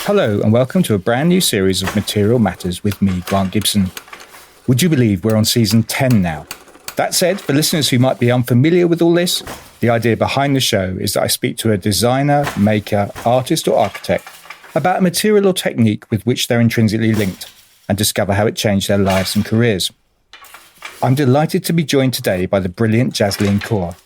Hello and welcome to a brand new series of Material Matters with me, Grant Gibson. Would you believe we're on season 10 now? That said, for listeners who might be unfamiliar with all this, the idea behind the show is that I speak to a designer, maker, artist or architect about a material or technique with which they're intrinsically linked and discover how it changed their lives and careers. I'm delighted to be joined today by the brilliant Jasleen Kaur.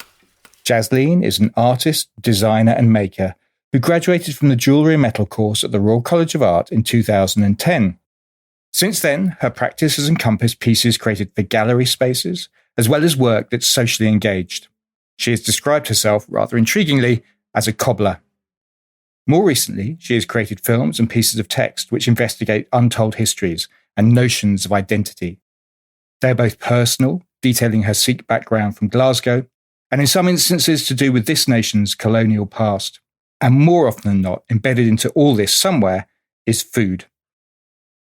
Jasleen is an artist, designer and maker who graduated from the Jewellery and Metal course at the Royal College of Art in 2010. Since then, her practice has encompassed pieces created for gallery spaces, as well as work that's socially engaged. She has described herself, rather intriguingly, as a cobbler. More recently, she has created films and pieces of text which investigate untold histories and notions of identity. They are both personal, detailing her Sikh background from Glasgow, and in some instances to do with this nation's colonial past. And more often than not, embedded into all this somewhere is food.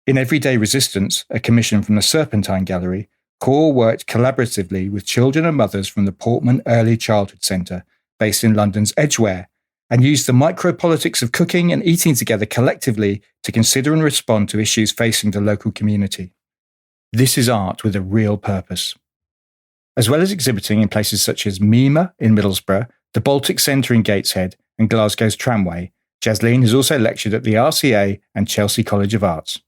In Everyday Resistance, a commission from the Serpentine Gallery, Kaur worked collaboratively with children and mothers from the Portman Early Childhood Centre, based in London's Edgware, and used the micropolitics of cooking and eating together collectively to consider and respond to issues facing the local community. This is art with a real purpose. As well as exhibiting in places such as Mima in Middlesbrough, the Baltic Centre in Gateshead, and Glasgow's Tramway, Jasleen has also lectured at the RCA and Chelsea College of Arts.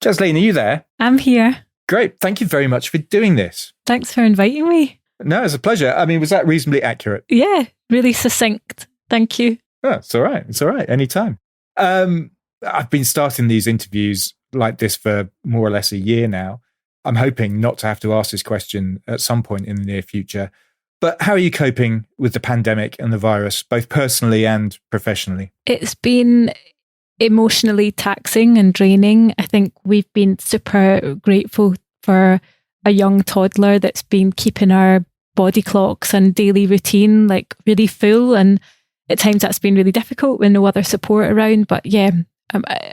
Jasleen, are you there? I'm here. Great. Thank you very much for doing this. Thanks for inviting me. No, it's a pleasure. I mean, was that reasonably accurate? Yeah, really succinct. Thank you. Oh, it's all right. It's all right. Anytime. I've been starting these interviews like this for more or less a year now. I'm hoping not to have to ask this question at some point in the near future. But how are you coping with the pandemic and the virus, both personally and professionally? It's been emotionally taxing and draining. I think we've been super grateful for a young toddler that's been keeping our body clocks and daily routine like really full. And at times that's been really difficult with no other support around. But yeah,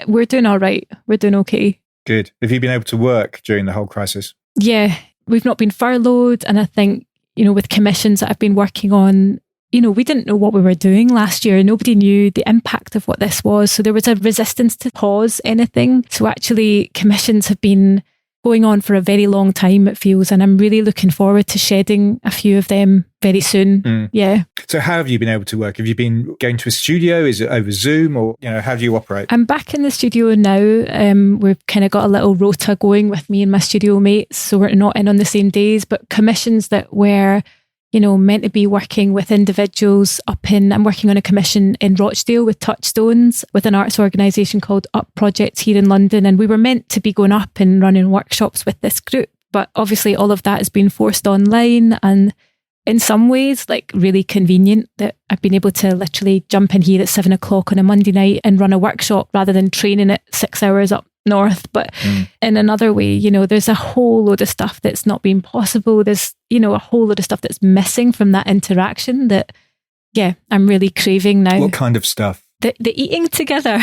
we're doing all right. We're doing okay. Good. Have you been able to work during the whole crisis? Yeah, we've not been furloughed. And I think, with commissions that I've been working on, we didn't know what we were doing last year. Nobody knew the impact of what this was. So there was a resistance to pause anything. So actually commissions have been going on for a very long time, it feels. And I'm really looking forward to shedding a few of them very soon. Yeah. So how have you been able to work? Have you been going to a studio? Is it over Zoom or, how do you operate? I'm back in the studio now. We've kind of got a little rota going with me and my studio mates. So we're not in on the same days, but commissions that were meant to be working with individuals I'm working on a commission in Rochdale with Touchstones with an arts organisation called Up Projects here in London. And we were meant to be going up and running workshops with this group. But obviously all of that has been forced online and in some ways like really convenient that I've been able to literally jump in here at 7 o'clock on a Monday night and run a workshop rather than training it 6 hours up north. But in another way, there's a whole load of stuff that's not been possible. There's, a whole load of stuff that's missing from that interaction that, yeah, I'm really craving now. What kind of stuff? The eating together,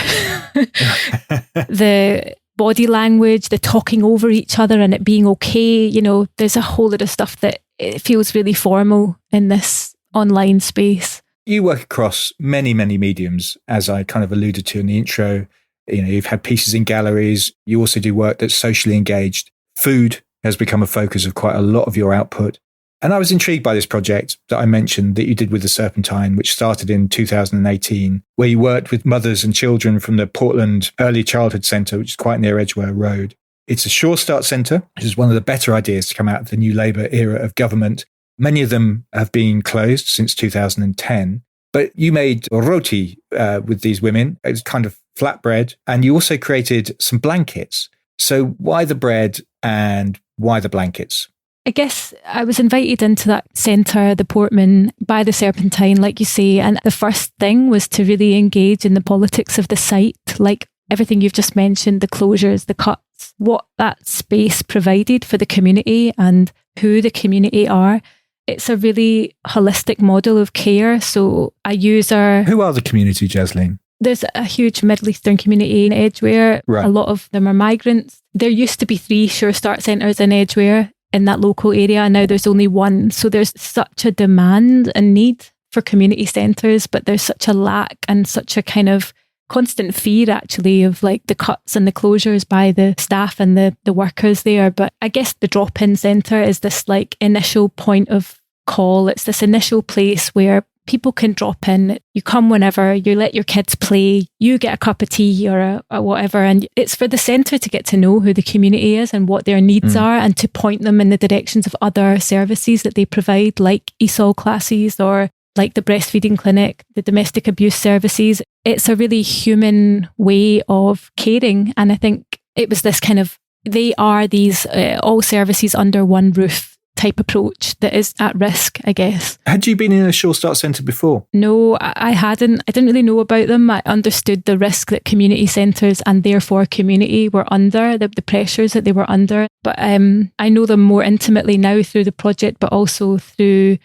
the body language, the talking over each other and it being okay. There's a whole lot of stuff that it feels really formal in this online space. You work across many, many mediums, as I kind of alluded to in the intro. You've had pieces in galleries. You also do work that's socially engaged. Food has become a focus of quite a lot of your output. And I was intrigued by this project that I mentioned that you did with the Serpentine, which started in 2018, where you worked with mothers and children from the Portman Early Childhood Centre, which is quite near Edgware Road. It's a Sure Start Centre, which is one of the better ideas to come out of the new Labour era of government. Many of them have been closed since 2010. But you made roti with these women. It was kind of flatbread. And you also created some blankets. So why the bread and why the blankets? I guess I was invited into that centre, the Portman, by the Serpentine, like you say. And the first thing was to really engage in the politics of the site, like everything you've just mentioned, the closures, the cuts, what that space provided for the community and who the community are. It's a really holistic model of care. So a user... Who are the community, Jasleen? There's a huge Middle Eastern community in Edgware. Right. A lot of them are migrants. There used to be 3 Sure Start centres in Edgware in that local area, and now there's only 1. So there's such a demand and need for community centres, but there's such a lack and such a kind of constant fear actually of like the cuts and the closures by the staff and the workers there. But I guess the drop-in centre is this like initial point of call. It's this initial place where people can drop in. You come whenever, you let your kids play, you get a cup of tea or a whatever, and it's for the centre to get to know who the community is and what their needs are, and to point them in the directions of other services that they provide, like ESOL classes or like the breastfeeding clinic, the domestic abuse services. It's a really human way of caring, and I think it was this kind of, they are these all services under one roof type approach that is at risk, I guess. Had you been in a Sure Start centre before? No, I hadn't. I didn't really know about them. I understood the risk that community centres and therefore community were under, the pressures that they were under. But I know them more intimately now through the project, but also through,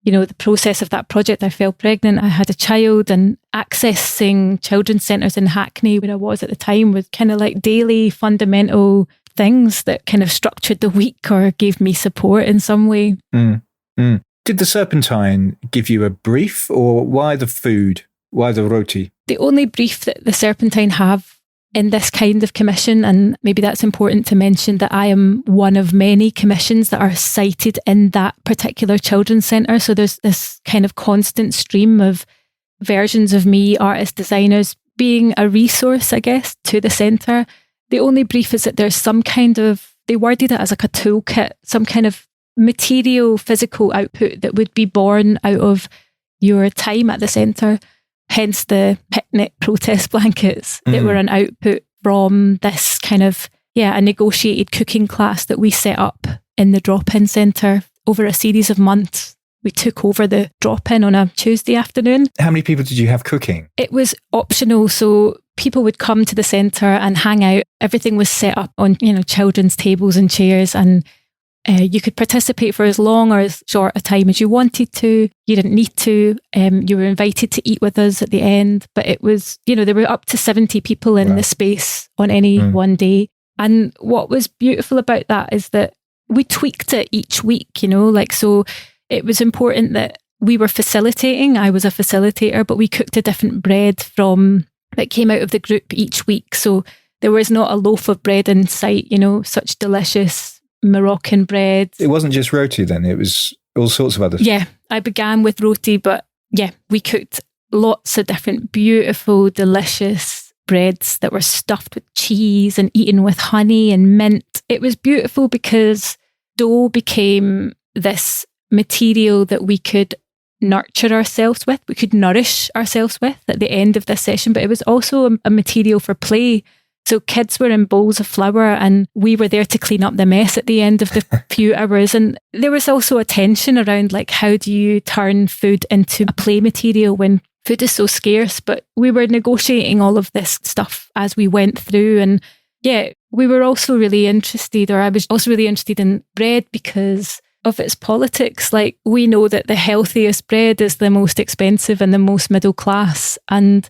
you know, the process of that project. I fell pregnant, I had a child, and accessing children's centres in Hackney, where I was at the time, was kind of like daily fundamental things that kind of structured the week or gave me support in some way. Did the Serpentine give you a brief, or why the food? Why the roti? The only brief that the Serpentine have in this kind of commission, and maybe that's important to mention, that I am one of many commissions that are cited in that particular children's centre. So there's this kind of constant stream of versions of me, artists, designers, being a resource, I guess, to the centre. The only brief is that there's some kind of, they worded it as like a toolkit, some kind of material, physical output that would be born out of your time at the centre. Hence the picnic protest blankets that were an output from this kind of, a negotiated cooking class that we set up in the drop-in centre over a series of months. We took over the drop-in on a Tuesday afternoon. How many people did you have cooking? It was optional, so people would come to the centre and hang out. Everything was set up on, children's tables and chairs, and you could participate for as long or as short a time as you wanted to. You didn't need to. You were invited to eat with us at the end, but it was, there were up to 70 people in the space on any one day. And what was beautiful about that is that we tweaked it each week, so it was important that we were facilitating. I was a facilitator, but we cooked a different bread that came out of the group each week. So there was not a loaf of bread in sight, such delicious Moroccan bread. It wasn't just roti then, it was all sorts of other stuff. Yeah, I began with roti, but we cooked lots of different beautiful, delicious breads that were stuffed with cheese and eaten with honey and mint. It was beautiful because dough became this material that we could nurture ourselves with, we could nourish ourselves with at the end of this session, but it was also a material for play. So kids were in bowls of flour and we were there to clean up the mess at the end of the few hours. And there was also a tension around like, how do you turn food into a play material when food is so scarce? But we were negotiating all of this stuff as we went through. And we were also really interested, or I was also really interested in bread because of its politics. Like, we know that the healthiest bread is the most expensive and the most middle class. And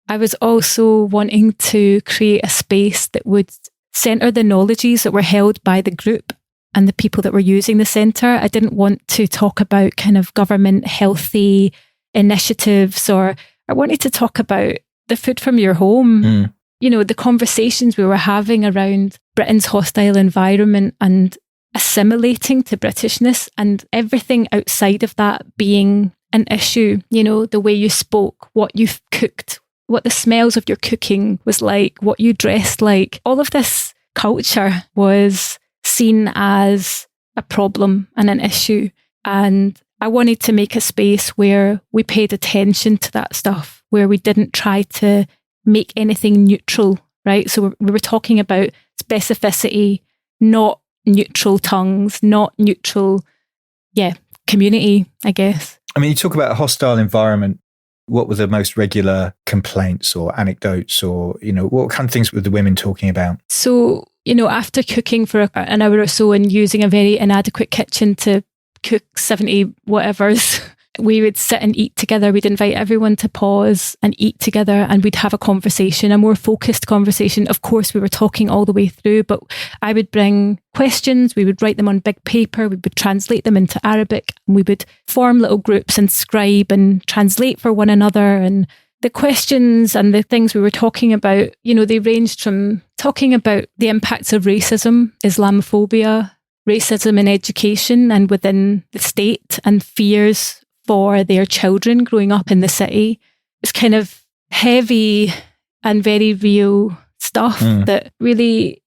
I was also wanting to create a space that would centre the knowledges that were held by the group and the people that were using the centre. I didn't want to talk about kind of government healthy initiatives, or I wanted to talk about the food from your home. The conversations we were having around Britain's hostile environment and assimilating to Britishness, and everything outside of that being an issue. The way you spoke, what you cooked, what the smells of your cooking was like, what you dressed like. All of this culture was seen as a problem and an issue. And I wanted to make a space where we paid attention to that stuff, where we didn't try to make anything neutral, right? So we were talking about specificity, not neutral tongues, not neutral, community, I guess. I mean, you talk about a hostile environment. What were the most regular complaints or anecdotes, or, what kind of things were the women talking about? So, after cooking for an hour or so and using a very inadequate kitchen to cook 70 whatevers, we would sit and eat together. We'd invite everyone to pause and eat together, and we'd have a conversation, a more focused conversation. Of course, we were talking all the way through, but I would bring questions. We would write them on big paper. We would translate them into Arabic, and we would form little groups and scribe and translate for one another. And the questions and the things we were talking about, they ranged from talking about the impacts of racism, Islamophobia, racism in education and within the state, and fears for their children growing up in the city. It's kind of heavy and very real stuff that really,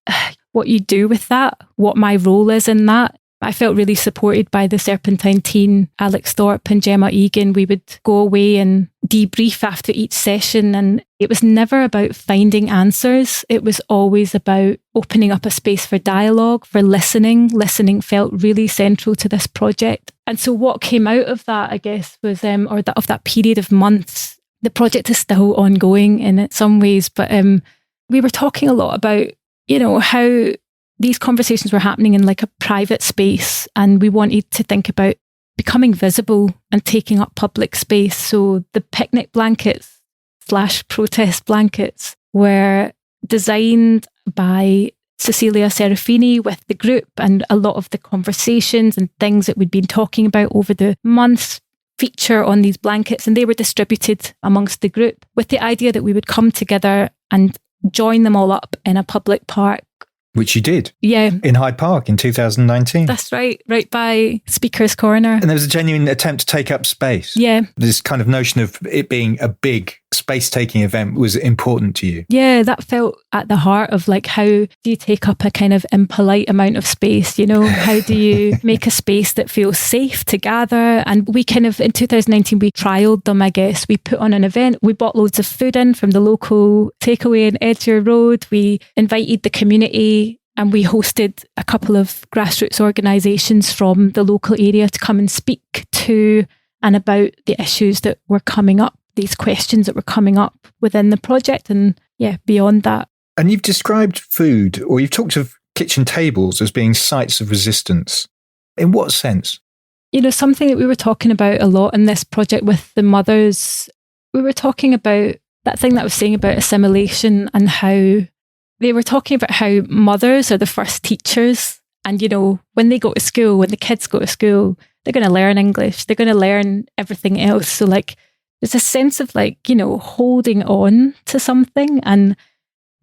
what you do with that, what my role is in that. I felt really supported by the Serpentine team, Alex Thorpe and Gemma Egan. We would go away and debrief after each session, and it was never about finding answers. It was always about opening up a space for dialogue, for listening. Listening felt really central to this project. And so what came out of that, I guess, was, of that period of months, the project is still ongoing in some ways, but we were talking a lot about, how these conversations were happening in like a private space, and we wanted to think about becoming visible and taking up public space. So the picnic blankets / protest blankets were designed by Cecilia Serafini with the group, and a lot of the conversations and things that we'd been talking about over the months feature on these blankets, and they were distributed amongst the group with the idea that we would come together and join them all up in a public park. Which you did. Yeah. In Hyde Park in 2019. That's right by Speaker's Corner. And there was a genuine attempt to take up space. Yeah. This kind of notion of it being a big space-taking event was important to you. Yeah, that felt at the heart of like, how do you take up a kind of impolite amount of space, How do you make a space that feels safe to gather? And we kind of, in 2019, we trialled them, I guess. We put on an event. We bought loads of food in from the local takeaway in Edgware Road. We invited the community, and we hosted a couple of grassroots organisations from the local area to come and speak to and about the issues that were coming up, these questions that were coming up within the project, and beyond that. And you've described food, or you've talked of kitchen tables as being sites of resistance. In what sense? Something that we were talking about a lot in this project with the mothers, we were talking about that thing that I was saying about assimilation, and how they were talking about how mothers are the first teachers. And, when they go to school, when the kids go to school, they're going to learn English. They're going to learn everything else. So like, there's a sense of like, holding on to something, and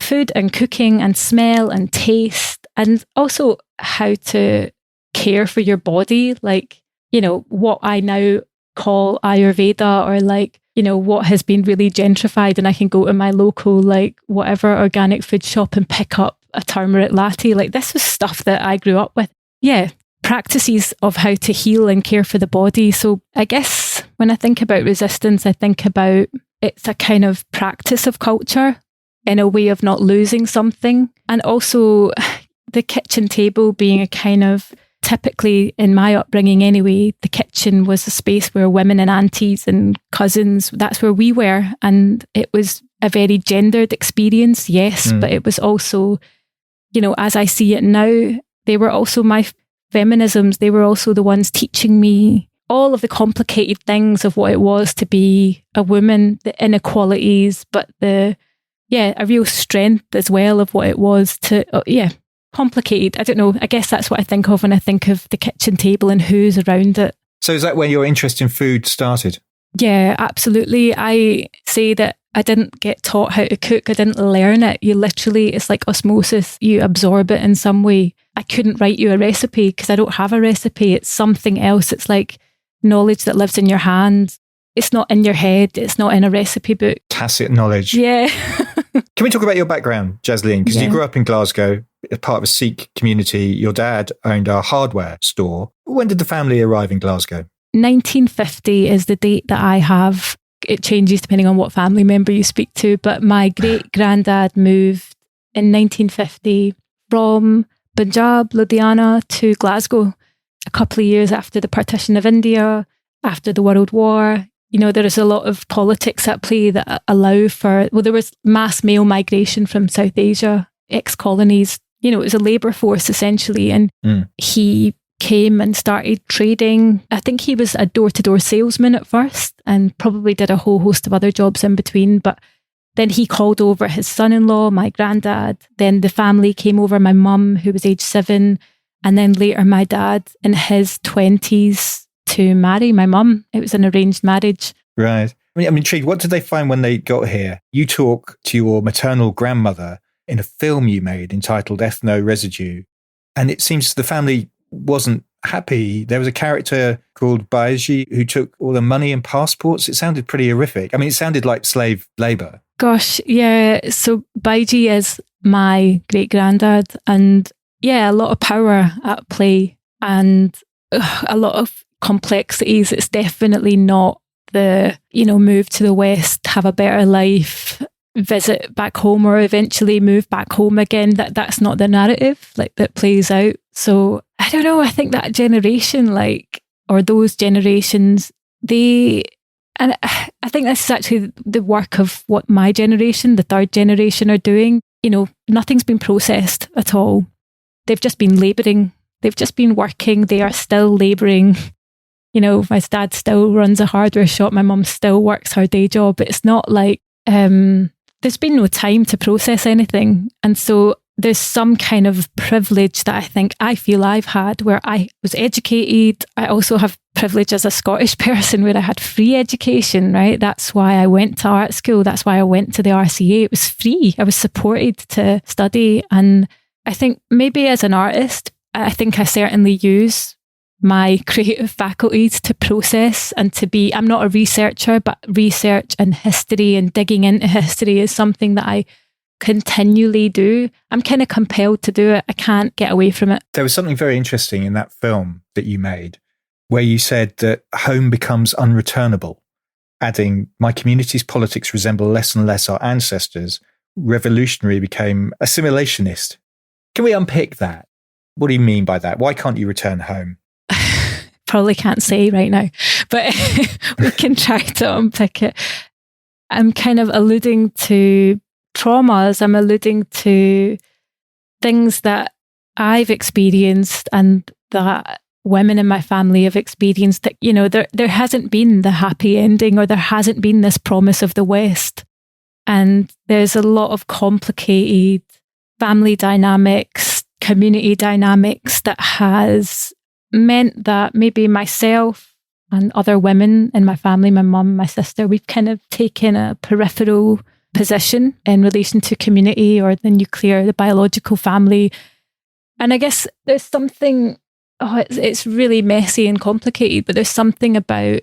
food and cooking and smell and taste, and also how to care for your body. Like, what I now call Ayurveda, or like, what has been really gentrified, and I can go to my local, like, whatever organic food shop and pick up a turmeric latte. Like, this was stuff that I grew up with. Yeah. Practices of how to heal and care for the body. So I guess when I think about resistance, I think about it's a kind of practice of culture in a way of not losing something. And also the kitchen table being a kind of, typically in my upbringing anyway, the kitchen was a space where women and aunties and cousins, that's where we were. And it was a very gendered experience, yes, but it was also, as I see it now, they were also my feminisms. They were also the ones teaching me all of the complicated things of what it was to be a woman, the inequalities, but a real strength as well of what it was to, complicated. I don't know. I guess that's what I think of when I think of the kitchen table and who's around it. So is that where your interest in food started? Yeah, absolutely. I say that I didn't get taught how to cook. I didn't learn it. You literally, it's like osmosis. You absorb it in some way. I couldn't write you a recipe because I don't have a recipe. It's something else. It's like knowledge that lives in your hand. It's not in your head. It's not in a recipe book. Tacit knowledge. Yeah. Can we talk about your background, Jasleen? Because you grew up in Glasgow, as part of a Sikh community. Your dad owned a hardware store. When did the family arrive in Glasgow? 1950 is the date that I have. It changes depending on what family member you speak to, but my great-granddad moved in 1950 from Punjab, Ludhiana to Glasgow a couple of years after the partition of India, after the World War. There is a lot of politics at play that allow for, there was mass male migration from South Asia, ex-colonies. It was a labour force essentially. And he came and started trading. I think he was a door-to-door salesman at first and probably did a whole host of other jobs in between. But then he called over his son-in-law, my granddad. Then the family came over, my mum, who was age 7. And then later my dad in his 20s to marry my mum. It was an arranged marriage. Right. I'm intrigued. What did they find when they got here? You talk to your maternal grandmother in a film you made entitled Ethno Residue, and it seems the family wasn't happy. There was a character called Baiji who took all the money and passports. It sounded pretty horrific. I mean, it sounded like slave labour. Gosh, yeah. So Baiji is my great granddad, and yeah, a lot of power at play and a lot of complexities. It's definitely not the, move to the West, have a better life, visit back home, or eventually move back home again. That's not the narrative that plays out. So I don't know. I think that generation, or those generations, and I think this is actually the work of what my generation, the third generation, are doing. Nothing's been processed at all. They've just been labouring. They've just been working. They are still labouring. My dad still runs a hardware shop. My mum still works her day job. It's not like there's been no time to process anything. And so there's some kind of privilege that I feel I've had where I was educated. I also have privilege as a Scottish person where I had free education, right? That's why I went to art school. That's why I went to the RCA. It was free. I was supported to study. And I think maybe as an artist, I think I certainly use my creative faculties to process and to be, I'm not a researcher, but research and history and digging into history is something that I continually do. I'm kind of compelled to do it. I can't get away from it. There was something very interesting in that film that you made where you said that home becomes unreturnable, adding, my community's politics resemble less and less our ancestors. Revolutionary became assimilationist. Can we unpick that? What do you mean by that? Why can't you return home? Probably can't say right now, but we can try to unpick it. I'm kind of alluding to traumas. I'm alluding to things that I've experienced and that women in my family have experienced, that, there hasn't been the happy ending, or there hasn't been this promise of the West. And there's a lot of complicated family dynamics, community dynamics that has meant that maybe myself and other women in my family, my mum, my sister, we've kind of taken a peripheral position in relation to community or the biological family. And I guess there's something, it's really messy and complicated, but there's something about,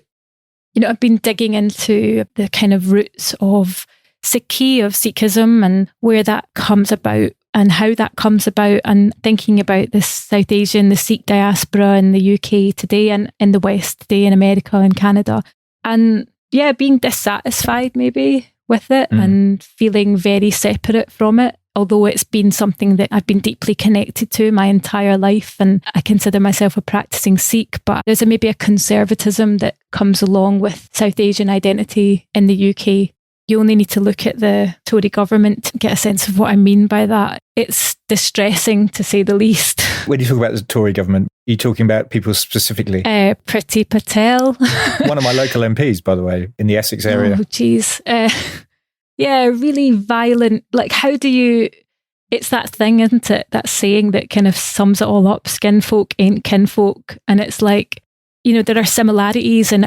I've been digging into the kind of roots of Sikhism and where that comes about and how that comes about, and thinking about the South Asian, the Sikh diaspora in the UK today and in the West today, in America and Canada. And yeah, being dissatisfied maybe with it and feeling very separate from it, although it's been something that I've been deeply connected to my entire life. And I consider myself a practicing Sikh, but there's maybe a conservatism that comes along with South Asian identity in the UK. You only need to look at the Tory government to get a sense of what I mean by that. It's distressing, to say the least. When you talk about the Tory government, are you talking about people specifically? Priti Patel. One of my local MPs, by the way, in the Essex area. Oh, geez. Yeah, really violent. How do you... It's that thing, isn't it? That saying that kind of sums it all up. Skinfolk ain't kinfolk. And it's there are similarities in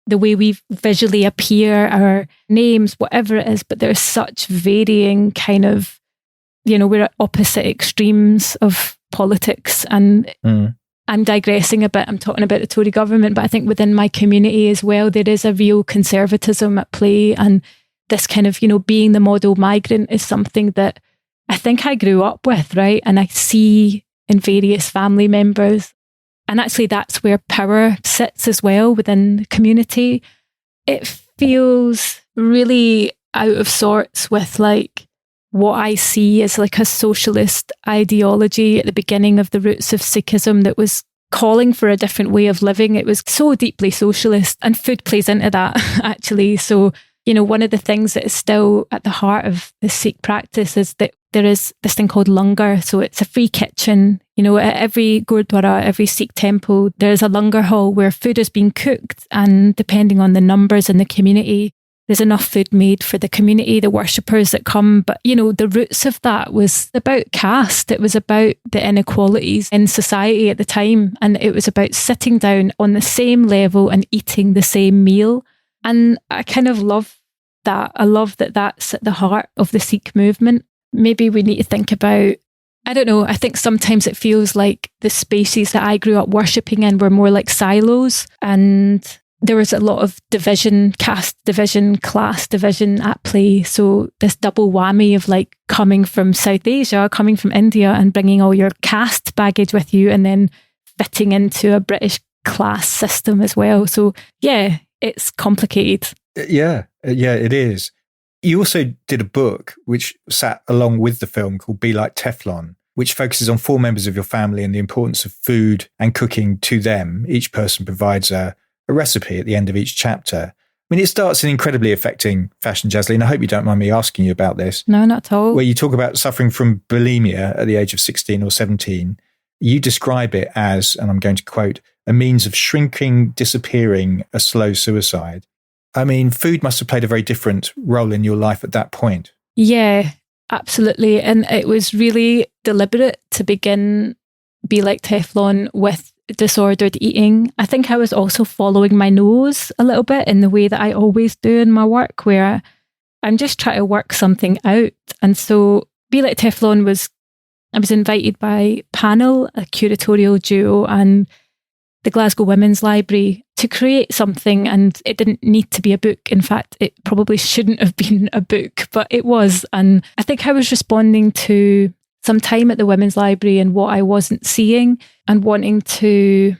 the way we visually appear, our names, whatever it is, but there's such varying kind of, we're at opposite extremes of politics. And I'm digressing a bit. I'm talking about the Tory government, but I think within my community as well, there is a real conservatism at play. And this kind of, being the model migrant is something that I think I grew up with, right? And I see in various family members. And actually, that's where power sits as well within the community. It feels really out of sorts with what I see as a socialist ideology at the beginning of the roots of Sikhism that was calling for a different way of living. It was so deeply socialist, and food plays into that, actually. So, one of the things that is still at the heart of the Sikh practice is that there is this thing called langar. So it's a free kitchen. At every Gurdwara, every Sikh temple, there's a langar hall where food is being cooked, and depending on the numbers in the community, there's enough food made for the community, the worshippers that come. But, the roots of that was about caste. It was about the inequalities in society at the time. And it was about sitting down on the same level and eating the same meal. And I kind of love that. I love that that's at the heart of the Sikh movement. Maybe we need to think about, I don't know, I think sometimes it feels like the spaces that I grew up worshipping in were more like silos, and there was a lot of division, caste division, class division at play. So this double whammy of like coming from South Asia, coming from India and bringing all your caste baggage with you and then fitting into a British class system as well. So yeah, it's complicated. Yeah, it is. You also did a book which sat along with the film called Be Like Teflon, which focuses on 4 members of your family and the importance of food and cooking to them. Each person provides a recipe at the end of each chapter. I mean, it starts in incredibly affecting fashion, Jasleen. I hope you don't mind me asking you about this. No, not at all. Where you talk about suffering from bulimia at the age of 16 or 17. You describe it as, and I'm going to quote, a means of shrinking, disappearing, a slow suicide. I mean, food must have played a very different role in your life at that point. Yeah, absolutely. And it was really deliberate to begin Be Like Teflon with disordered eating. I think I was also following my nose a little bit in the way that I always do in my work, where I'm just trying to work something out. And so Be Like Teflon I was invited by Panel, a curatorial duo, and the Glasgow Women's Library to create something, and it didn't need to be a book. In fact, it probably shouldn't have been a book, but it was. And I think I was responding to some time at the Women's Library and what I wasn't seeing, and wanting to,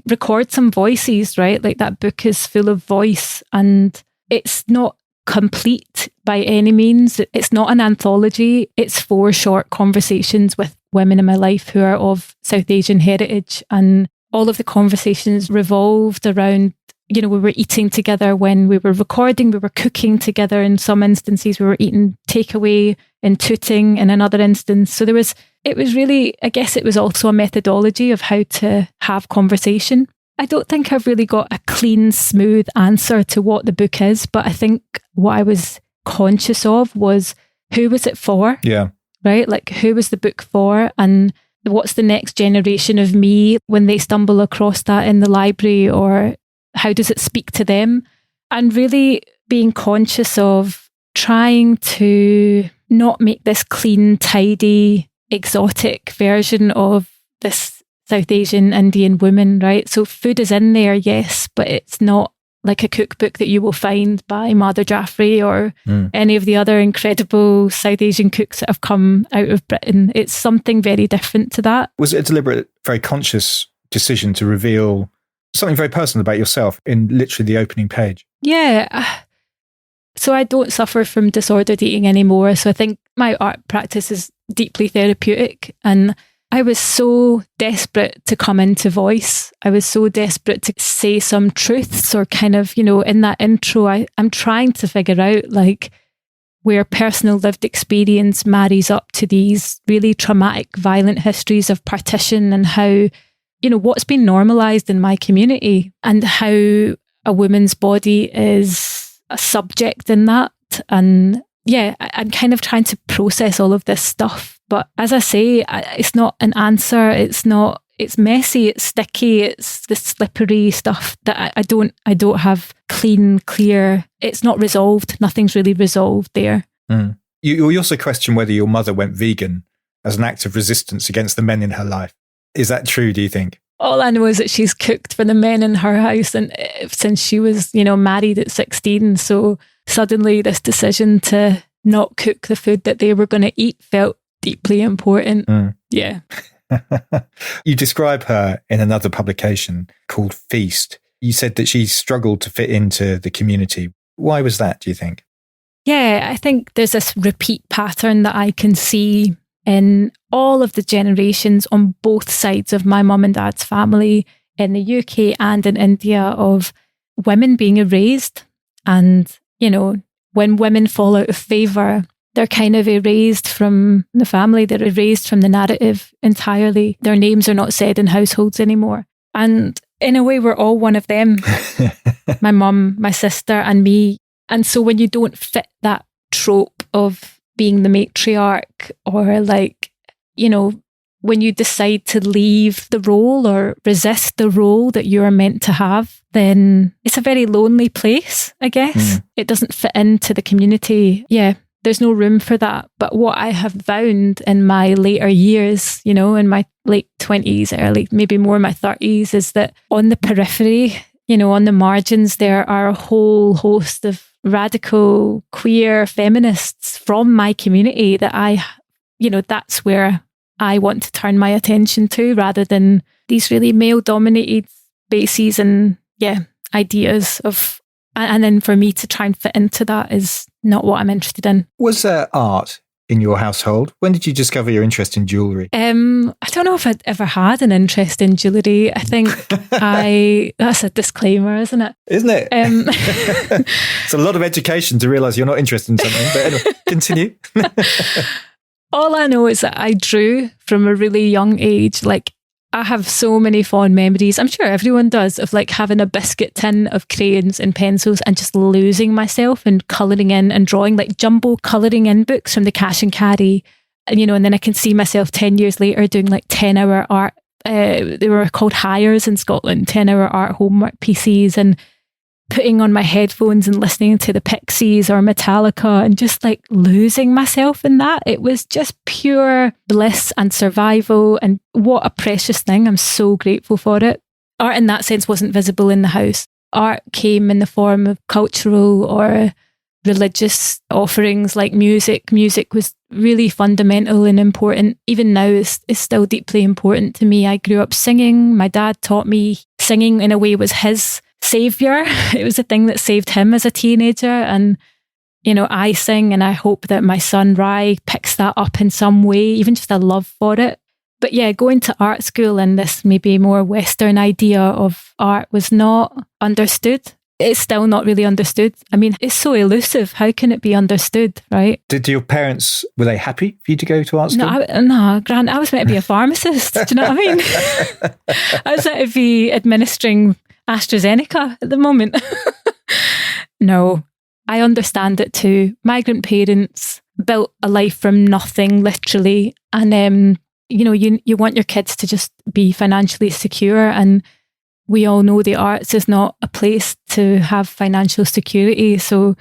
record some voices, right? Like that book is full of voice, and it's not complete by any means. It's not an anthology. It's 4 short conversations with women in my life who are of South Asian heritage, and all of the conversations revolved around, we were eating together when we were recording, we were cooking together in some instances, we were eating takeaway and tooting in another instance. So it was really, I guess it was also a methodology of how to have conversation. I don't think I've really got a clean, smooth answer to what the book is, but I think what I was conscious of was, who was it for? Yeah. Right? Like, who was the book for? And what's the next generation of me when they stumble across that in the library, or how does it speak to them? And really being conscious of trying to not make this clean, tidy, exotic version of this South Asian Indian woman, right? So food is in there, yes, but it's not like a cookbook that you will find by Madhur Jaffrey or any of the other incredible South Asian cooks that have come out of Britain. It's something very different to that. Was it a deliberate, very conscious decision to reveal something very personal about yourself in literally the opening page? Yeah. So I don't suffer from disordered eating anymore. So I think my art practice is deeply therapeutic, and I was so desperate to come into voice. I was so desperate to say some truths, or kind of, in that intro, I'm trying to figure out like where personal lived experience marries up to these really traumatic, violent histories of partition, and how, what's been normalised in my community, and how a woman's body is a subject in that. And yeah, I'm kind of trying to process all of this stuff. But as I say, it's not an answer. It's messy, it's sticky, it's the slippery stuff that I don't have clean, clear. It's not resolved. Nothing's really resolved there. Mm. You also question whether your mother went vegan as an act of resistance against the men in her life. Is that true, do you think? All I know is that she's cooked for the men in her house, and since she was, married at 16. So suddenly this decision to not cook the food that they were going to eat felt deeply important. Yeah. You describe her in another publication called Feast. You said that she struggled to fit into the community. Why was that, do you think? Yeah, I think there's this repeat pattern that I can see in all of the generations on both sides of my mum and dad's family in the UK and in India, of women being erased. And, when women fall out of favour, they're kind of erased from the family. They're erased from the narrative entirely. Their names are not said in households anymore. And in a way, we're all one of them. My mum, my sister and me. And so when you don't fit that trope of being the matriarch, or when you decide to leave the role or resist the role that you are meant to have, then it's a very lonely place, I guess. It doesn't fit into the community. Yeah, there's no room for that. But what I have found in my later years, you know, in my late 20s, early, maybe more my 30s, is that on the periphery, you know, on the margins, there are a whole host of radical, queer feminists from my community that that's where I want to turn my attention to, rather than these really male-dominated spaces and, ideas of... And then for me to try and fit into that is not what I'm interested in. Was there art in your household? When did you discover your interest in jewellery? I don't know if I'd ever had an interest in jewellery. I think that's a disclaimer, isn't it? Isn't it? It's a lot of education to realise you're not interested in something. But anyway, continue. All I know is that I drew from a really young age. Like, I have so many fond memories, I'm sure everyone does, of like having a biscuit tin of crayons and pencils and just losing myself and colouring in and drawing like jumbo colouring in books from the cash and carry. And, you know, and then I can see myself 10 years later doing like 10-hour art. They were called hires in Scotland, 10-hour art homework pieces, and putting on my headphones and listening to the Pixies or Metallica and just like losing myself in that. It was just pure bliss and survival, and what a precious thing. I'm so grateful for it. Art in that sense wasn't visible in the house. Art came in the form of cultural or religious offerings like music. Music was really fundamental and important. Even now is still deeply important to me. I grew up singing. My dad taught me singing in a way was his saviour. It was a thing that saved him as a teenager. And, you know, I sing, and I hope that my son Rai picks that up in some way, even just a love for it. But yeah, going to art school and this maybe more Western idea of art was not understood. It's still not really understood. I mean, it's so elusive. How can it be understood, right? Did your parents, were they happy for you to go to art school? No, Grant, I was meant to be a pharmacist. Do you know what I mean? I was meant to be administering AstraZeneca at the moment. No, I understand it too. Migrant parents built a life from nothing, literally. And, you know, you want your kids to just be financially secure. And we all know the arts is not a place to have financial security. So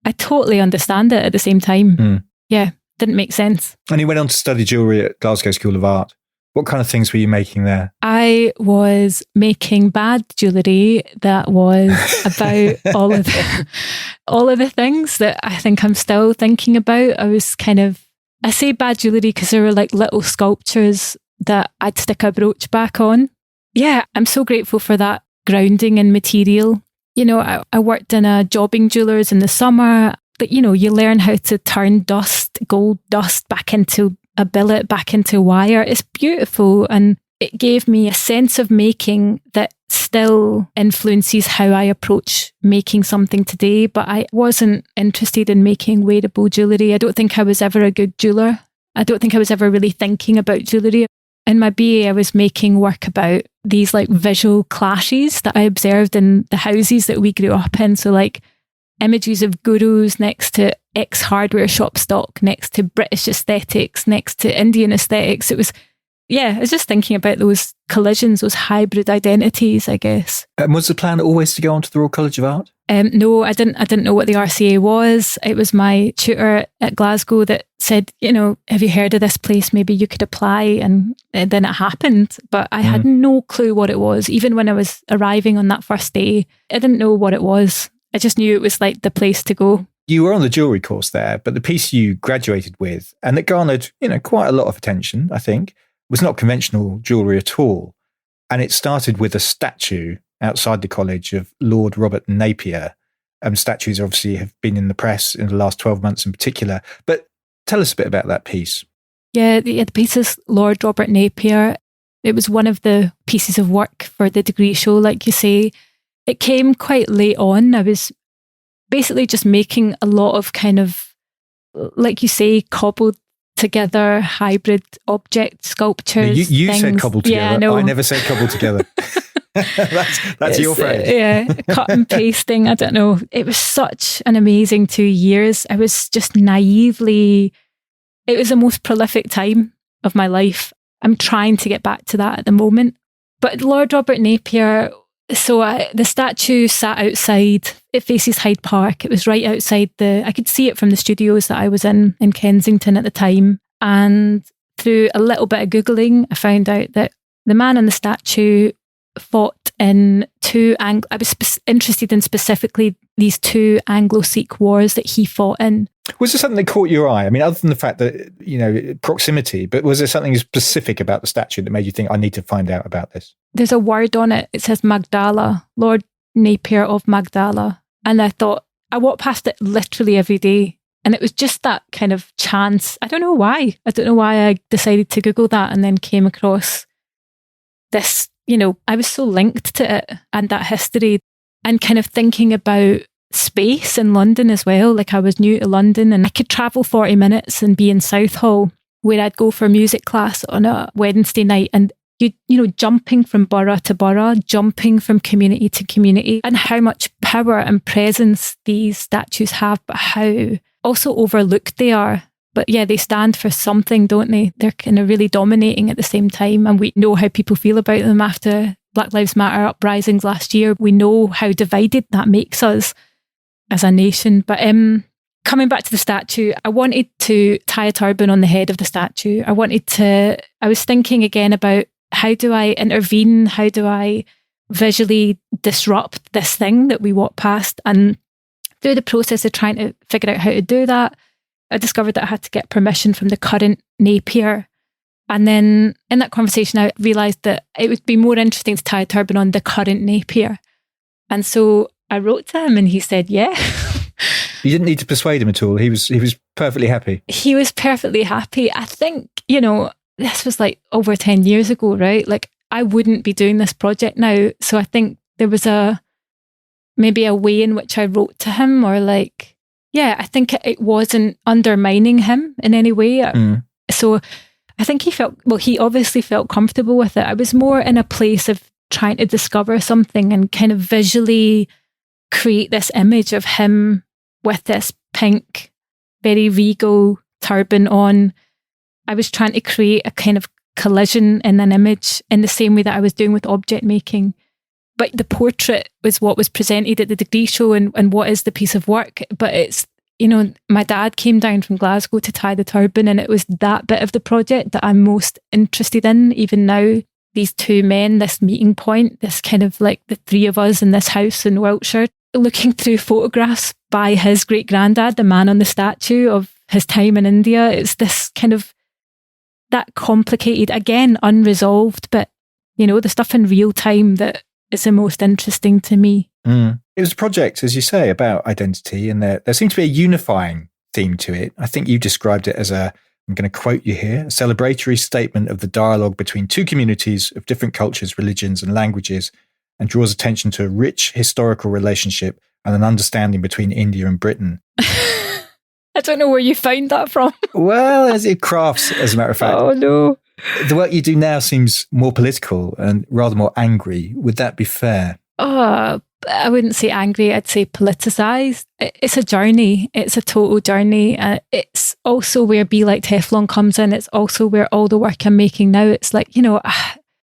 I totally understand it at the same time. Yeah, didn't make sense. And you went on to study jewellery at Glasgow School of Art. What kind of things were you making there? I was making bad jewellery that was about all of the things that I think I'm still thinking about. I say bad jewellery because there were like little sculptures that I'd stick a brooch back on. Yeah, I'm so grateful for that grounding in material. You know, I worked in a jobbing jewellers in the summer. But, you know, you learn how to turn dust, gold dust, back into a billet, back into wire. It's beautiful. And it gave me a sense of making that still influences how I approach making something today. But I wasn't interested in making wearable jewellery. I don't think I was ever a good jeweller. I don't think I was ever really thinking about jewellery. In my BA, I was making work about these like visual clashes that I observed in the houses that we grew up in. So like images of gurus next to ex-hardware shop stock, next to British aesthetics, next to Indian aesthetics. I was just thinking about those collisions, those hybrid identities, I guess. And was the plan always to go on to the Royal College of Art? No, I didn't know what the RCA was. It was my tutor at Glasgow that said, you know, have you heard of this place? Maybe you could apply. And then it happened. But I had no clue what it was. Even when I was arriving on that first day, I didn't know what it was. I just knew it was like the place to go. You were on the jewellery course there, but the piece you graduated with, and that garnered, you know, quite a lot of attention, I think, was not conventional jewellery at all. And it started with a statue outside the college of Lord Robert Napier. Statues obviously have been in the press in the last 12 months in particular. But tell us a bit about that piece. Yeah, the piece is Lord Robert Napier. It was one of the pieces of work for the degree show, like you say. It came quite late on. I was basically just making a lot of kind of, like you say, cobbled together hybrid object sculptures. You said cobbled together. Yeah, no. I never said cobbled together. That's your phrase. Yeah, cut and pasting. I don't know. It was such an amazing 2 years. I was just naively, it was the most prolific time of my life. I'm trying to get back to that at the moment. But Lord Robert Napier, the statue sat outside. It faces Hyde Park. It was right outside I could see it from the studios that I was in Kensington at the time. And through a little bit of Googling, I found out that the man on the statue fought in I was interested in specifically these two Anglo-Sikh wars that he fought in. Was there something that caught your eye? I mean, other than the fact that, proximity, but was there something specific about the statue that made you think, I need to find out about this? There's a word on it. It says Magdala, Lord Napier of Magdala. And I thought, I walk past it literally every day. And it was just that kind of chance. I don't know why. I decided to Google that and then came across this. I was so linked to it and that history, and kind of thinking about space in London as well. Like, I was new to London and I could travel 40 minutes and be in Southall, where I'd go for music class on a Wednesday night, and jumping from borough to borough, jumping from community to community, and how much power and presence these statues have, but how also overlooked they are. But yeah, they stand for something, don't they? They're kind of really dominating at the same time. And we know how people feel about them after Black Lives Matter uprisings last year. We know how divided that makes us as a nation. But coming back to the statue, I wanted to tie a turban on the head of the statue. I was thinking again about, how do I intervene? How do I visually disrupt this thing that we walk past? And through the process of trying to figure out how to do that, I discovered that I had to get permission from the current Napier. And then in that conversation, I realised that it would be more interesting to tie a turban on the current Napier. And so I wrote to him and he said, yeah. You didn't need to persuade him at all. He was perfectly happy. He was perfectly happy. I think, this was like over 10 years ago, right? Like, I wouldn't be doing this project now. So I think there was maybe a way in which I wrote to him, or I think it wasn't undermining him in any way. So I think he obviously felt comfortable with it. I was more in a place of trying to discover something and kind of visually create this image of him with this pink, very regal turban on. I was trying to create a kind of collision in an image in the same way that I was doing with object making. But the portrait was what was presented at the degree show and what is the piece of work. But it's, my dad came down from Glasgow to tie the turban, and it was that bit of the project that I'm most interested in, even now. These two men, this meeting point, this kind of like the three of us in this house in Wiltshire, looking through photographs by his great-granddad, the man on the statue, of his time in India. It's this kind of that complicated, again, unresolved, but, the stuff in real time that is the most interesting to me. It was a project, as you say, about identity, and there seemed to be a unifying theme to it. I think you described it as I'm going to quote you here, a celebratory statement of the dialogue between two communities of different cultures, religions and languages, and draws attention to a rich historical relationship and an understanding between India and Britain. I don't know where you found that from. Well, as it crafts, as a matter of fact. Oh, no. The work you do now seems more political and rather more angry. Would that be fair? Oh, I wouldn't say angry. I'd say politicised. It's a journey. It's a total journey. It's also where Be Like Teflon comes in. It's also where all the work I'm making now, it's like,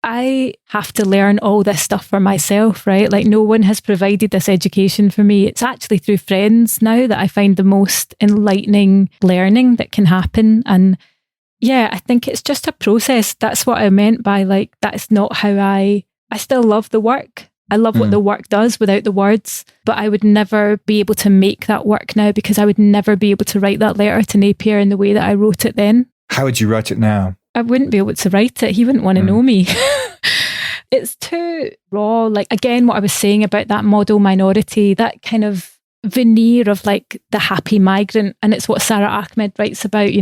I have to learn all this stuff for myself, right? Like, no one has provided this education for me. It's actually through friends now that I find the most enlightening learning that can happen. And yeah, I think it's just a process. That's what I meant by that's not how I still love the work. I love what the work does without the words, but I would never be able to make that work now, because I would never be able to write that letter to Napier in the way that I wrote it then. How would you write it now? I wouldn't be able to write it. He wouldn't want to know me. It's too raw. Again, what I was saying about that model minority, that kind of veneer of the happy migrant. And it's what Sarah Ahmed writes about,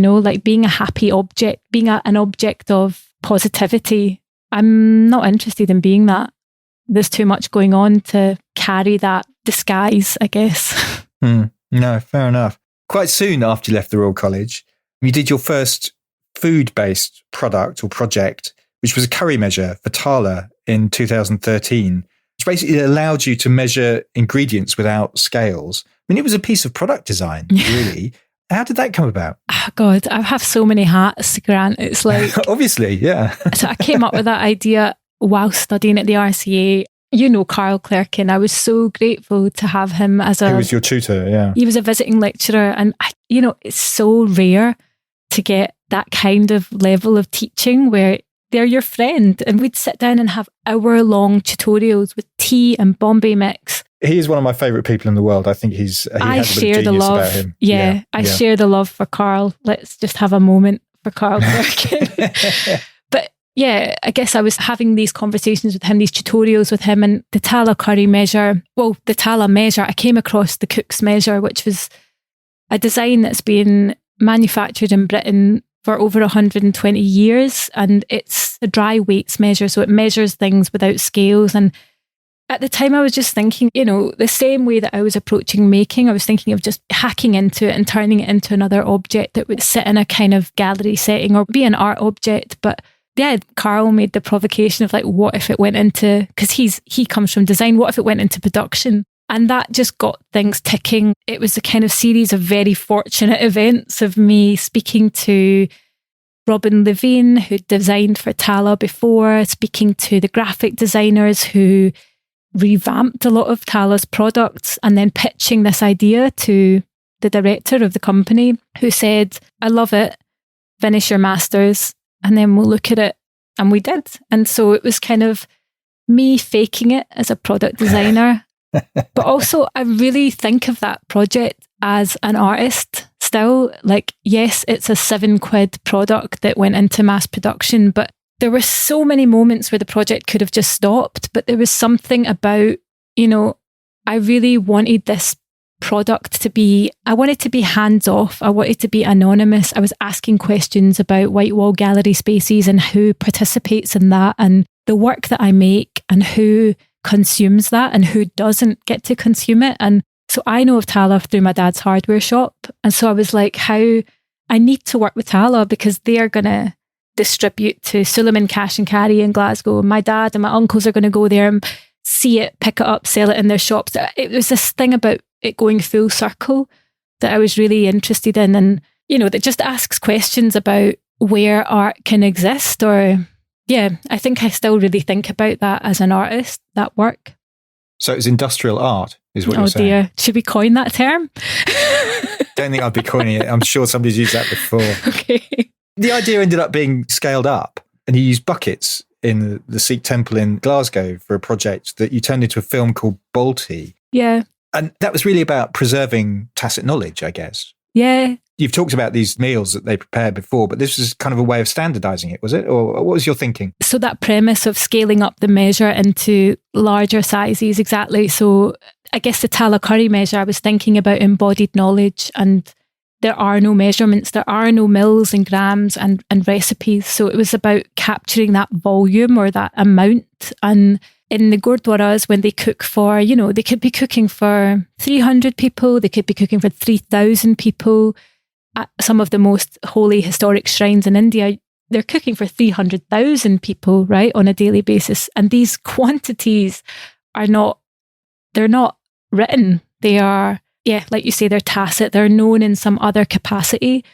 being a happy object, being an object of positivity. I'm not interested in being that. There's too much going on to carry that disguise, I guess. No, fair enough. Quite soon after you left the Royal College, you did your first food-based product or project, which was a curry measure for Tala in 2013, which basically allowed you to measure ingredients without scales. I mean, it was a piece of product design, really. How did that come about? Oh God, I have so many hats, Grant. It's like... Obviously, yeah. So I came up with that idea while studying at the RCA. You know Carl Clerkin. I was so grateful to have him as He was your tutor, yeah. He was a visiting lecturer. And, it's so rare to get that kind of level of teaching where they're your friend. And we'd sit down and have hour-long tutorials with tea and Bombay mix. He is one of my favourite people in the world. I think he has a bit of genius about him. Yeah, I share the love for Carl. Let's just have a moment for Carl Clerkin. But yeah, I guess I was having these conversations with him, these tutorials with him, and the Tala curry measure. Well, the Tala measure, I came across the Cook's measure, which was a design that's been manufactured in Britain for over 120 years. And it's a dry weights measure. So it measures things without scales. And at the time, I was just thinking, the same way that I was approaching making, I was thinking of just hacking into it and turning it into another object that would sit in a kind of gallery setting or be an art object. But yeah, Carl made the provocation of like, what if it went into, because he comes from design, what if it went into production? And that just got things ticking. It was a kind of series of very fortunate events of me speaking to Robin Levine, who designed for Tala before, speaking to the graphic designers who revamped a lot of Tala's products, and then pitching this idea to the director of the company, who said, I love it, finish your masters and then we'll look at it. And we did. And so it was kind of me faking it as a product designer. But also I really think of that project as an artist still. Like, yes, it's a £7 product that went into mass production, but there were so many moments where the project could have just stopped, but there was something about, I really wanted this product to be, I wanted to be hands off. I wanted to be anonymous. I was asking questions about white wall gallery spaces and who participates in that and the work that I make and who consumes that and who doesn't get to consume it. And so I know of Tala through my dad's hardware shop. And so I was like, I need to work with Tala because they are going to distribute to Suleiman Cash and Carry in Glasgow. My dad and my uncles are going to go there and see it, pick it up, sell it in their shops. It was this thing about it going full circle that I was really interested in, and that just asks questions about where art can exist. Or I think I still really think about that as an artist, that work. So it's industrial art is what you're saying. Oh dear, should we coin that term? Don't think I'd be coining it. I'm sure somebody's used that before. Okay. The idea ended up being scaled up, and you used buckets in the Sikh temple in Glasgow for a project that you turned into a film called Balti. Yeah. And that was really about preserving tacit knowledge, I guess. Yeah. You've talked about these meals that they prepared before, but this was kind of a way of standardizing it, was it? Or what was your thinking? So that premise of scaling up the measure into larger sizes, exactly. So I guess the Tala curry measure, I was thinking about embodied knowledge, and there are no measurements, there are no mils and grams and recipes. So it was about capturing that volume or that amount. And in the Gurdwaras, when they cook for, they could be cooking for 300 people, they could be cooking for 3,000 people. At some of the most holy historic shrines in India, they're cooking for 300,000 people, right, on a daily basis. And these quantities they're not written. They are, like you say, they're tacit. They're known in some other capacity.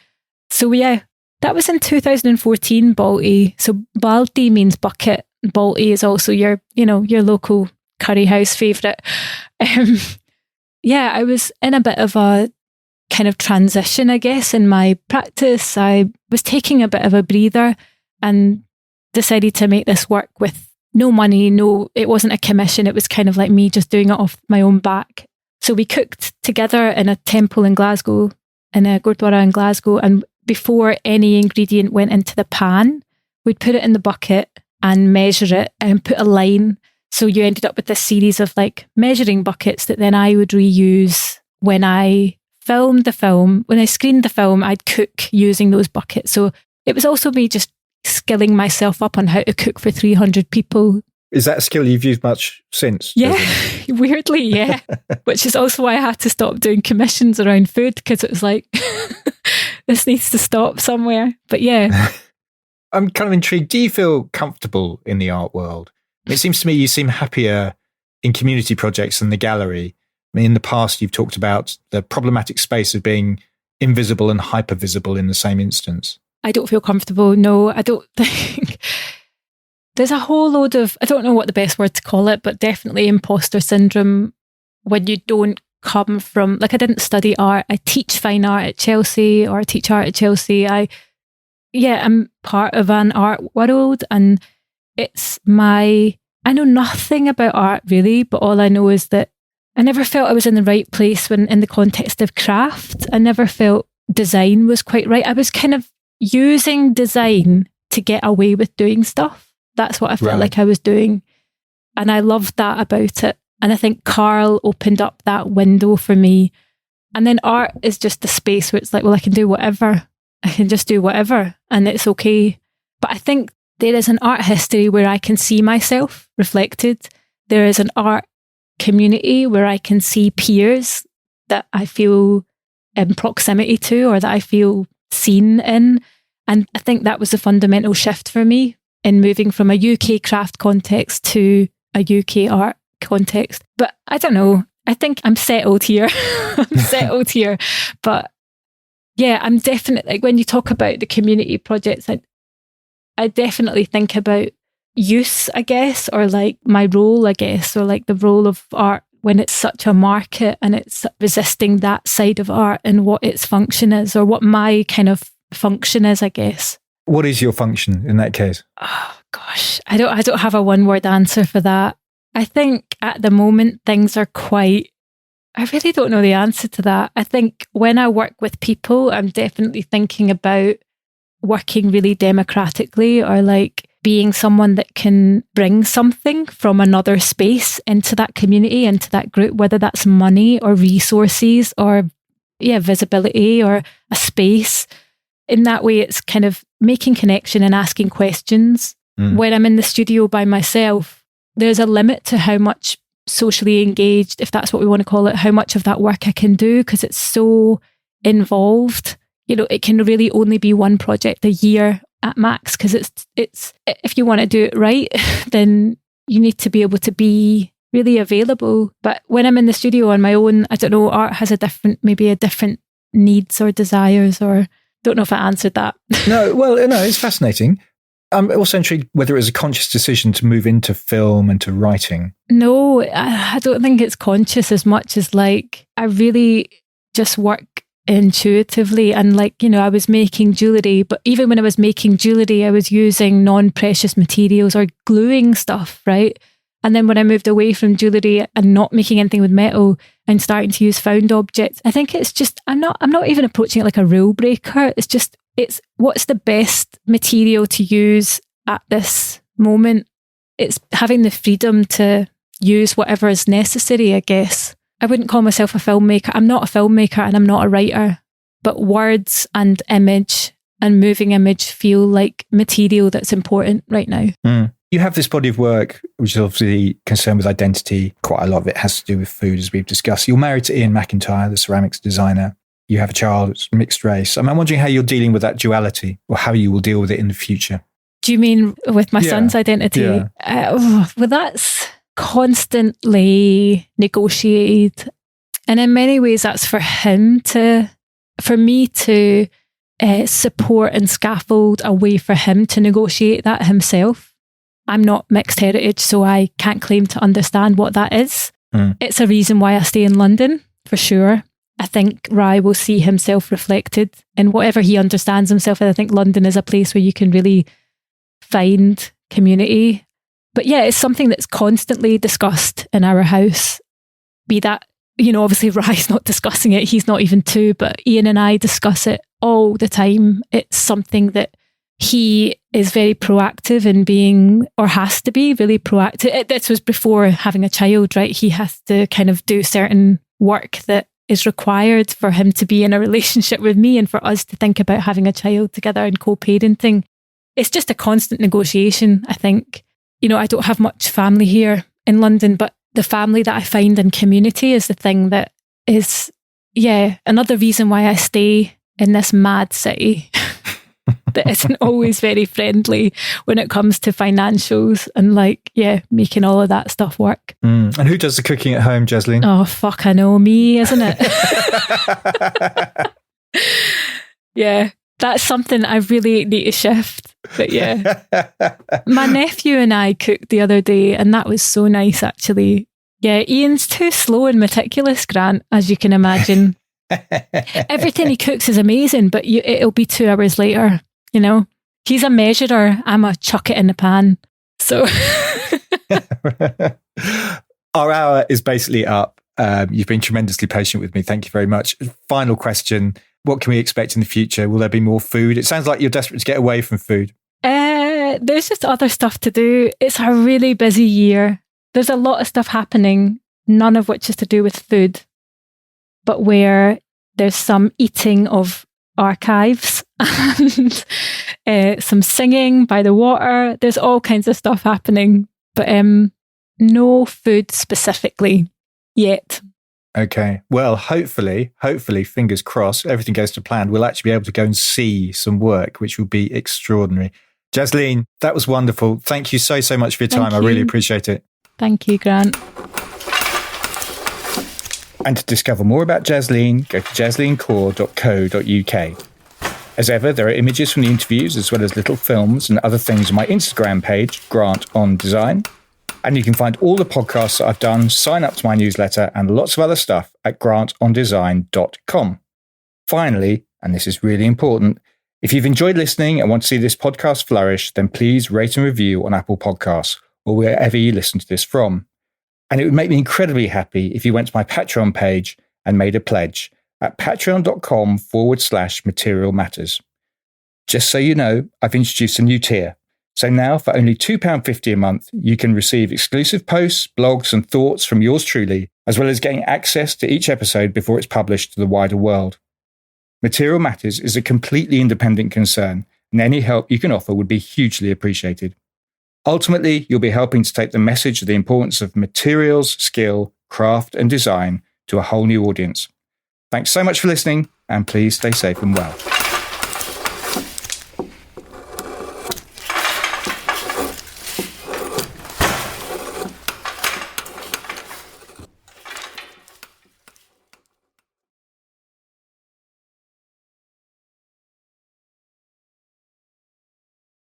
So that was in 2014, Balti. So Balti means bucket. Balti is also your local curry house favourite. I was in a bit of a kind of transition, I guess, in my practice. I was taking a bit of a breather and decided to make this work with no money. It wasn't a commission. It was kind of like me just doing it off my own back. So we cooked together in a temple in Glasgow, in a Gurdwara in Glasgow. And before any ingredient went into the pan, we'd put it in the bucket and measure it and put a line. So you ended up with this series of like measuring buckets that then I would reuse when I filmed the film. When I screened the film, I'd cook using those buckets. So it was also me just skilling myself up on how to cook for 300 people. Is that a skill you've used much since? Yeah, weirdly, yeah. Which is also why I had to stop doing commissions around food, because it was like, this needs to stop somewhere. But yeah. I'm kind of intrigued. Do you feel comfortable in the art world? It seems to me you seem happier in community projects than the gallery. I mean, in the past, you've talked about the problematic space of being invisible and hypervisible in the same instance? I don't feel comfortable. No, I don't think. There's a whole load of, I don't know what the best word to call it, but definitely imposter syndrome when you don't come from, like, I didn't study art. I teach fine art at Chelsea, or I teach art at Chelsea. I'm part of an art world, and I know nothing about art really, but all I know is that I never felt I was in the right place when in the context of craft. I never felt design was quite right. I was kind of using design to get away with doing stuff. That's what I felt like I was doing. And I loved that about it. And I think Carl opened up that window for me. And then art is just a space where it's like, well, I can do whatever. I can just do whatever and it's okay. But I think there is an art history where I can see myself reflected. There is an art community where I can see peers that I feel in proximity to, or that I feel seen in. And I think that was a fundamental shift for me in moving from a UK craft context to a UK art context. But I don't know. I think I'm settled here. But yeah, I'm definitely, like, when you talk about the community projects, I definitely think about use, I guess, or like my role, I guess, or like the role of art when it's such a market and it's resisting that side of art and what its function is, or what my kind of function is, I guess. What is your function in that case? Oh gosh, I don't have a one word answer for that. I think at the moment things are I really don't know the answer to that. I think when I work with people, I'm definitely thinking about working really democratically, or like being someone that can bring something from another space into that community, into that group, whether that's money or resources or visibility or a space. In that way, it's kind of making connection and asking questions. When I'm in the studio by myself, there's a limit to how much socially engaged, if that's what we want to call it, how much of that work I can do, because it's so involved. You know, it can really only be one project a year at max, because it's if you want to do it right, then you need to be able to be really available. But when I'm in the studio on my own, I don't know, art has a different needs or desires, or don't know if I answered that. No, it's fascinating. I'm also intrigued whether it was a conscious decision to move into film and to writing. No, I don't think it's conscious as much as like I really just work intuitively. And like, you know, I was making jewellery, but even when I was making jewellery, I was using non-precious materials or gluing stuff, right? And then when I moved away from jewellery and not making anything with metal and starting to use found objects, I think it's just, I'm not even approaching it like a rule breaker. It's what's the best material to use at this moment. It's having the freedom to use whatever is necessary, I guess. I wouldn't call myself a filmmaker. I'm not a filmmaker and I'm not a writer, but words and image and moving image feel like material that's important right now. You have this body of work, which is obviously concerned with identity. Quite a lot of it has to do with food, as we've discussed. You're married to Ian McIntyre, the ceramics designer. You have a child, it's mixed race. I'm wondering how you're dealing with that duality, or how you will deal with it in the future. Do you mean with my son's identity? Yeah. Well, that's constantly negotiated. And in many ways, that's for me to support and scaffold a way for him to negotiate that himself. I'm not mixed heritage, so I can't claim to understand what that is. It's a reason why I stay in London, for sure. I think Rai will see himself reflected in whatever he understands himself. And I think London is a place where you can really find community. But yeah, it's something that's constantly discussed in our house. Be that, you know, obviously Rai's not discussing it. He's not even 2, but Ian and I discuss it all the time. It's something that he is very proactive in being, or has to be really proactive. This was before having a child, right? He has to kind of do certain work that is required for him to be in a relationship with me and for us to think about having a child together and co-parenting. It's just a constant negotiation, I think. You know, I don't have much family here in London, but the family that I find in community is the thing that is, another reason why I stay in this mad city that isn't always very friendly when it comes to financials and making all of that stuff work. And who does the cooking at home, Jasleen? Oh, fuck, I know, me, isn't it? Yeah, that's something I really need to shift. But yeah, my nephew and I cooked the other day, and that was so nice, actually. Yeah, Ian's too slow and meticulous, Grant, as you can imagine. Everything he cooks is amazing, but it'll be 2 hours later, you know? He's a measurer. I'm a chuck it in the pan. So our hour is basically up. You've been tremendously patient with me. Thank you very much. Final question. What can we expect in the future? Will there be more food? It sounds like you're desperate to get away from food. There's just other stuff to do. It's a really busy year. There's a lot of stuff happening, none of which is to do with food, but where there's some eating of archives and some singing by the water. There's all kinds of stuff happening, but no food specifically yet. Okay. Well, hopefully, fingers crossed, everything goes to plan. We'll actually be able to go and see some work, which will be extraordinary. Jasleen, that was wonderful. Thank you so much for your time. I really appreciate it. Thank you, Grant. And to discover more about Jasleen, go to jasleenkaur.co.uk. As ever, there are images from the interviews as well as little films and other things on my Instagram page, Grant on Design. And you can find all the podcasts that I've done, sign up to my newsletter and lots of other stuff at grantondesign.com. Finally, and this is really important, if you've enjoyed listening and want to see this podcast flourish, then please rate and review on Apple Podcasts or wherever you listen to this from. And it would make me incredibly happy if you went to my Patreon page and made a pledge at patreon.com/material matters. Just so you know, I've introduced a new tier. So now for only £2.50 a month, you can receive exclusive posts, blogs and thoughts from yours truly, as well as getting access to each episode before it's published to the wider world. Material Matters is a completely independent concern, and any help you can offer would be hugely appreciated. Ultimately, you'll be helping to take the message of the importance of materials, skill, craft and design to a whole new audience. Thanks so much for listening, and please stay safe and well.